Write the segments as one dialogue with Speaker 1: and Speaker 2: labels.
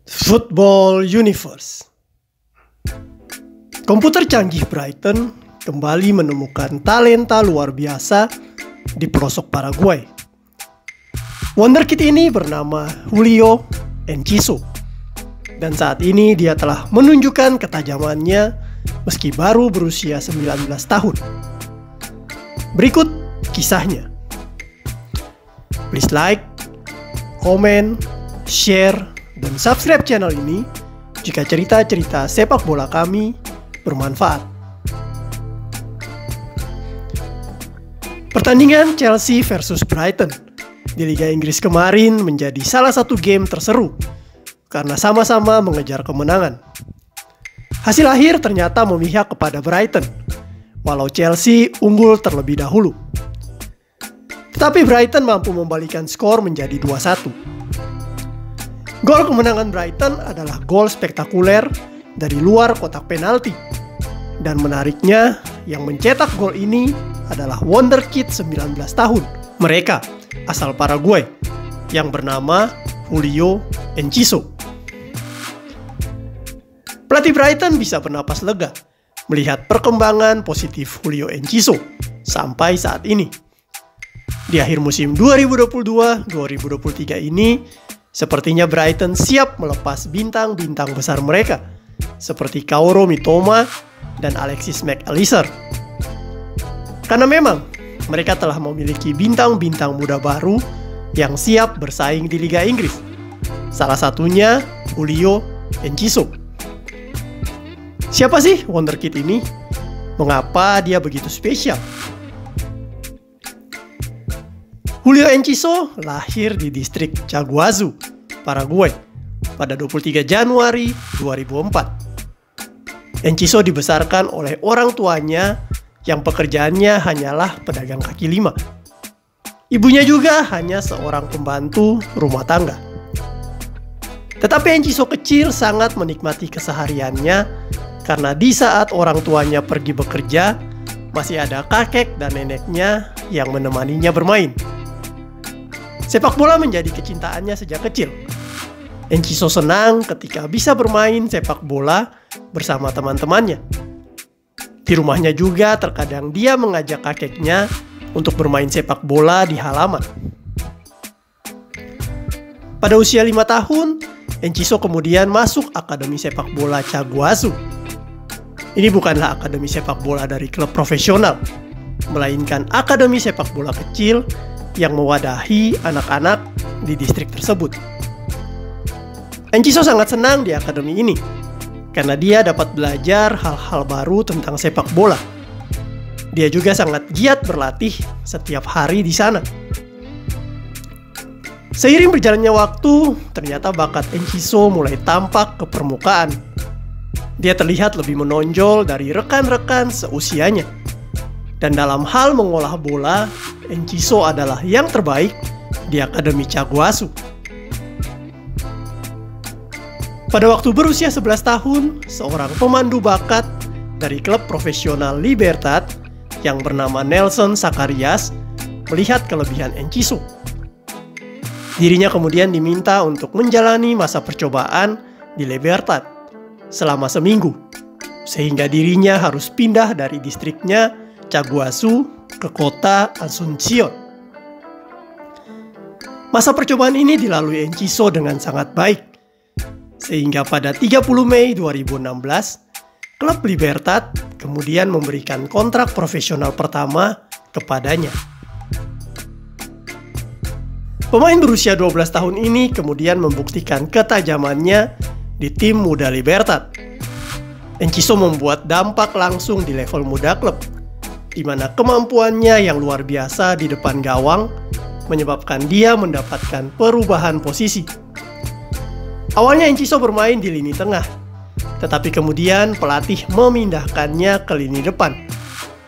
Speaker 1: Football Universe. Komputer canggih Brighton kembali menemukan talenta luar biasa di pelosok Paraguay. Wonderkid ini bernama Julio Enciso, dan saat ini dia telah menunjukkan ketajamannya meski baru berusia 19 tahun. Berikut kisahnya. Please like, comment, share, dan subscribe channel ini jika cerita-cerita sepak bola kami bermanfaat. Pertandingan Chelsea versus Brighton di Liga Inggris kemarin menjadi salah satu game terseru karena sama-sama mengejar kemenangan. Hasil akhir ternyata memihak kepada Brighton, walau Chelsea unggul terlebih dahulu. Tetapi Brighton mampu membalikkan skor menjadi 2-1. Gol kemenangan Brighton adalah gol spektakuler dari luar kotak penalti. Dan menariknya, yang mencetak gol ini adalah Wonderkid 19 tahun. Mereka asal Paraguay yang bernama Julio Enciso. Pelatih Brighton bisa bernapas lega melihat perkembangan positif Julio Enciso sampai saat ini. Di akhir musim 2022-2023 ini, sepertinya Brighton siap melepas bintang-bintang besar mereka seperti Kaoru Mitoma dan Alexis Mac Allister. Karena memang mereka telah memiliki bintang-bintang muda baru yang siap bersaing di Liga Inggris. Salah satunya Julio Enciso. Siapa sih Wonderkid ini? Mengapa dia begitu spesial? Julio Enciso lahir di distrik Chaguazu, Paraguay pada 23 Januari 2004. Enciso dibesarkan oleh orang tuanya yang pekerjaannya hanyalah pedagang kaki lima. Ibunya juga hanya seorang pembantu rumah tangga. Tetapi Enciso kecil sangat menikmati kesehariannya karena di saat orang tuanya pergi bekerja, masih ada kakek dan neneknya yang menemaninya bermain. Sepak bola menjadi kecintaannya sejak kecil. Enciso senang ketika bisa bermain sepak bola bersama teman-temannya. Di rumahnya juga terkadang dia mengajak kakeknya untuk bermain sepak bola di halaman. Pada usia 5 tahun, Enciso kemudian masuk Akademi Sepak Bola Chaguazu. Ini bukanlah akademi sepak bola dari klub profesional, melainkan akademi sepak bola kecil yang mewadahi anak-anak di distrik tersebut. Enciso sangat senang di akademi ini karena dia dapat belajar hal-hal baru tentang sepak bola. Dia juga sangat giat berlatih setiap hari di sana. Seiring berjalannya waktu, ternyata bakat Enciso mulai tampak ke permukaan. Dia terlihat lebih menonjol dari rekan-rekan seusianya. Dan dalam hal mengolah bola, Enciso adalah yang terbaik di Akademi Chaguazu. Pada waktu berusia 11 tahun, seorang pemandu bakat dari klub profesional Libertad yang bernama Nelson Zacarias melihat kelebihan Enciso. Dirinya kemudian diminta untuk menjalani masa percobaan di Libertad selama seminggu, sehingga dirinya harus pindah dari distriknya Chaguazu ke kota Asunción. Masa percobaan ini dilalui Enciso dengan sangat baik, sehingga pada 30 Mei 2016, klub Libertad kemudian memberikan kontrak profesional pertama kepadanya. Pemain berusia 12 tahun ini kemudian membuktikan ketajamannya di tim muda Libertad. Enciso membuat dampak langsung di level muda klub, di mana kemampuannya yang luar biasa di depan gawang menyebabkan dia mendapatkan perubahan posisi. Awalnya Enciso bermain di lini tengah, tetapi kemudian pelatih memindahkannya ke lini depan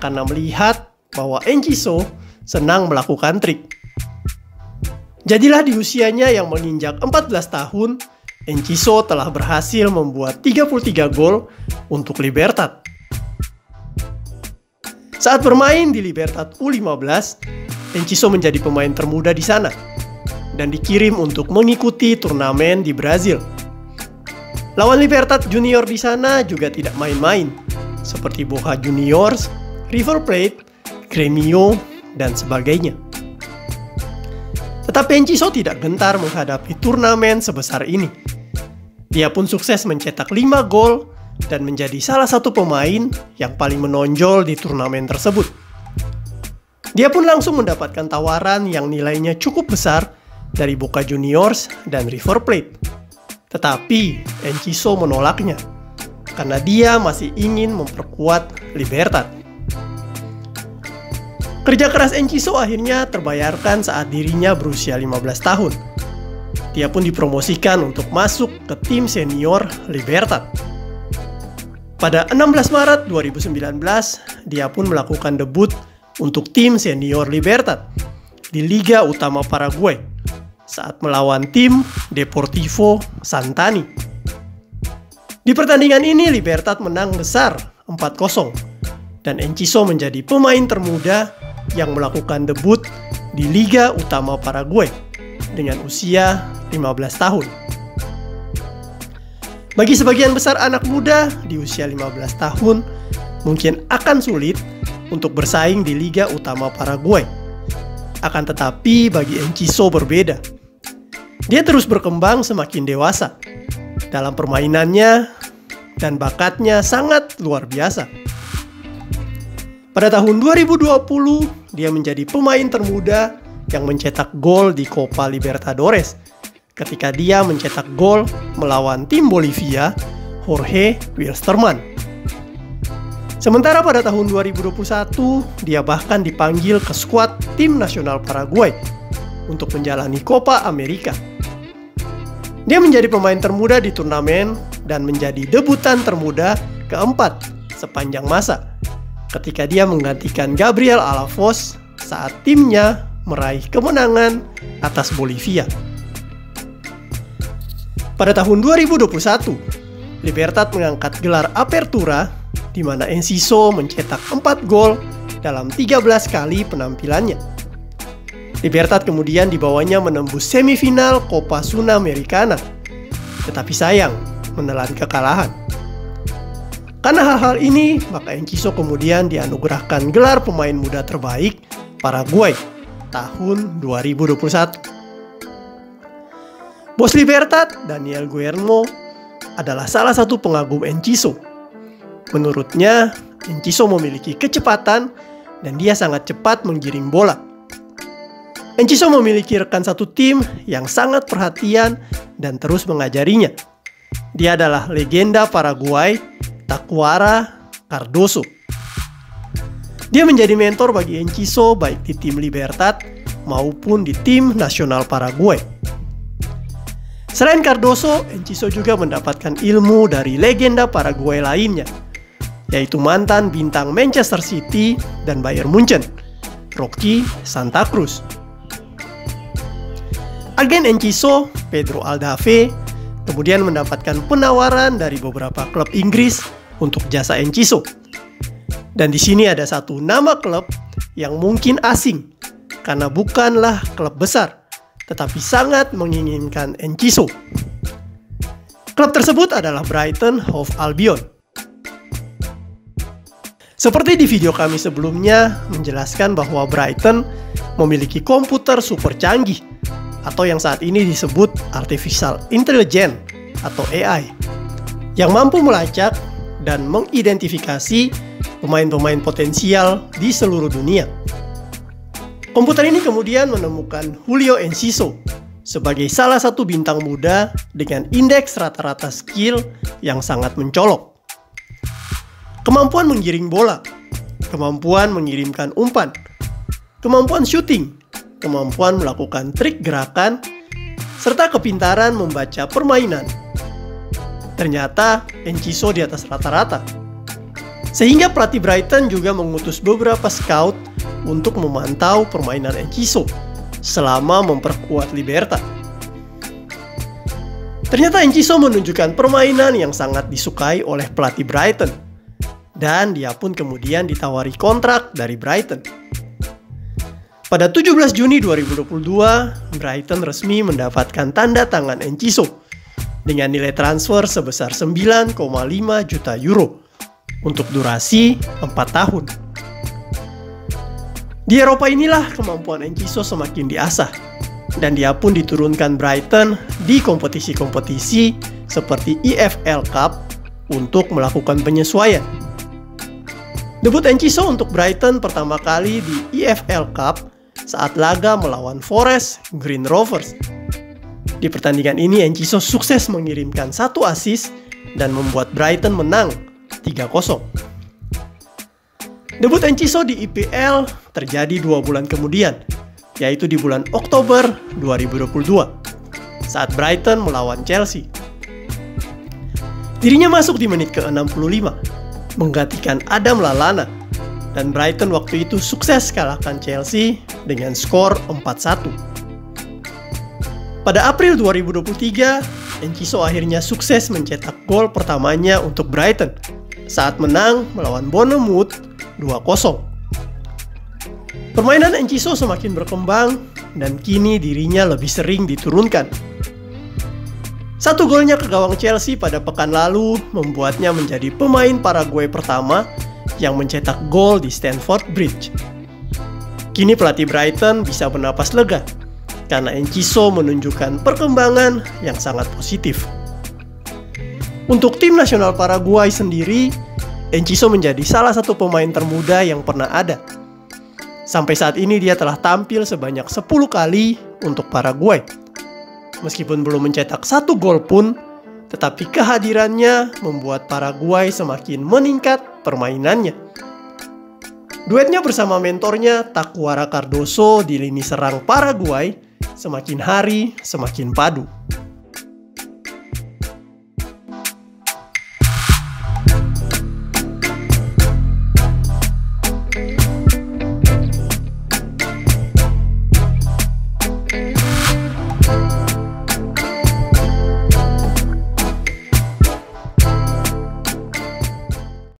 Speaker 1: karena melihat bahwa Enciso senang melakukan trik. Jadilah di usianya yang menginjak 14 tahun, Enciso telah berhasil membuat 33 gol untuk Libertad. Saat bermain di Libertad U15, Enciso menjadi pemain termuda di sana dan dikirim untuk mengikuti turnamen di Brazil. Lawan Libertad Junior di sana juga tidak main-main, seperti Boca Juniors, River Plate, Gremio, dan sebagainya. Tetapi Enciso tidak gentar menghadapi turnamen sebesar ini. Dia pun sukses mencetak 5 gol dan menjadi salah satu pemain yang paling menonjol di turnamen tersebut. Dia pun langsung mendapatkan tawaran yang nilainya cukup besar dari Boca Juniors dan River Plate. Tetapi Enciso menolaknya karena dia masih ingin memperkuat Libertad. Kerja keras Enciso akhirnya terbayarkan saat dirinya berusia 15 tahun. Dia pun dipromosikan untuk masuk ke tim senior Libertad. Pada 16 Maret 2019, dia pun melakukan debut untuk tim senior Libertad di Liga Utama Paraguay saat melawan tim Deportivo Santani. Di pertandingan ini Libertad menang besar 4-0 dan Enciso menjadi pemain termuda yang melakukan debut di Liga Utama Paraguay dengan usia 15 tahun. Bagi sebagian besar anak muda di usia 15 tahun mungkin akan sulit untuk bersaing di Liga Utama Paraguay. Akan tetapi bagi Enciso berbeda. Dia terus berkembang semakin dewasa dalam permainannya dan bakatnya sangat luar biasa. Pada tahun 2020, dia menjadi pemain termuda yang mencetak gol di Copa Libertadores ketika dia mencetak gol melawan tim Bolivia, Jorge Wilstermann. Sementara pada tahun 2021, dia bahkan dipanggil ke skuad tim nasional Paraguay untuk menjalani Copa America. Dia menjadi pemain termuda di turnamen dan menjadi debutan termuda keempat sepanjang masa ketika dia menggantikan Gabriel Alavos saat timnya meraih kemenangan atas Bolivia. Pada tahun 2021, Libertad mengangkat gelar Apertura di mana Enciso mencetak 4 gol dalam 13 kali penampilannya. Libertad kemudian dibawanya menembus semifinal Copa Sudamericana, tetapi sayang menelan kekalahan. Karena hal-hal ini, maka Enciso kemudian dianugerahkan gelar pemain muda terbaik Paraguay tahun 2021. Bos Libertad, Daniel Guillermo, adalah salah satu pengagum Enciso. Menurutnya, Enciso memiliki kecepatan dan dia sangat cepat menggiring bola. Enciso memiliki rekan satu tim yang sangat perhatian dan terus mengajarinya. Dia adalah legenda Paraguay, Tacuara Cardoso. Dia menjadi mentor bagi Enciso baik di tim Libertad maupun di tim nasional Paraguay. Selain Cardoso, Enciso juga mendapatkan ilmu dari legenda Paraguay lainnya, yaitu mantan bintang Manchester City dan Bayern Munchen, Rocky Santa Cruz. Agen Enciso, Pedro Aldave, kemudian mendapatkan penawaran dari beberapa klub Inggris untuk jasa Enciso. Dan di sini ada satu nama klub yang mungkin asing karena bukanlah klub besar, tetapi sangat menginginkan Enciso. Klub tersebut adalah Brighton Hove Albion. Seperti di video kami sebelumnya menjelaskan bahwa Brighton memiliki komputer super canggih atau yang saat ini disebut Artificial Intelligence atau AI yang mampu melacak dan mengidentifikasi pemain-pemain potensial di seluruh dunia. Komputer ini kemudian menemukan Julio Enciso sebagai salah satu bintang muda dengan indeks rata-rata skill yang sangat mencolok. Kemampuan menggiring bola, kemampuan mengirimkan umpan, kemampuan syuting, kemampuan melakukan trik gerakan, serta kepintaran membaca permainan. Ternyata Enciso di atas rata-rata. Sehingga pelatih Brighton juga mengutus beberapa scout untuk memantau permainan Enciso selama memperkuat Libertad. Ternyata Enciso menunjukkan permainan yang sangat disukai oleh pelatih Brighton. Dan dia pun kemudian ditawari kontrak dari Brighton. Pada 17 Juni 2022, Brighton resmi mendapatkan tanda tangan Enciso dengan nilai transfer sebesar 9,5 juta euro untuk durasi 4 tahun. Di Eropa inilah kemampuan Enciso semakin diasah, dan dia pun diturunkan Brighton di kompetisi-kompetisi seperti EFL Cup untuk melakukan penyesuaian. Debut Enciso untuk Brighton pertama kali di EFL Cup saat laga melawan Forest Green Rovers. Di pertandingan ini Enciso sukses mengirimkan 1 assist dan membuat Brighton menang 3-0. Debut Enciso di IPL terjadi 2 bulan kemudian, yaitu di bulan Oktober 2022, saat Brighton melawan Chelsea. Dirinya masuk di menit ke-65, menggantikan Adam Lallana, dan Brighton waktu itu sukses kalahkan Chelsea dengan skor 4-1. Pada April 2023, Enciso akhirnya sukses mencetak gol pertamanya untuk Brighton saat menang melawan Bournemouth 2-0. Permainan Enciso semakin berkembang dan kini dirinya lebih sering diturunkan. 1 golnya ke gawang Chelsea pada pekan lalu membuatnya menjadi pemain Paraguay pertama yang mencetak gol di Stamford Bridge. Kini pelatih Brighton bisa bernapas lega karena Enciso menunjukkan perkembangan yang sangat positif. Untuk tim nasional Paraguay sendiri, Enciso menjadi salah satu pemain termuda yang pernah ada. Sampai saat ini dia telah tampil sebanyak 10 kali untuk Paraguay. Meskipun belum mencetak 1 gol pun, tetapi kehadirannya membuat Paraguay semakin meningkat permainannya. Duetnya bersama mentornya Tacuara Cardoso di lini serang Paraguay semakin hari semakin padu.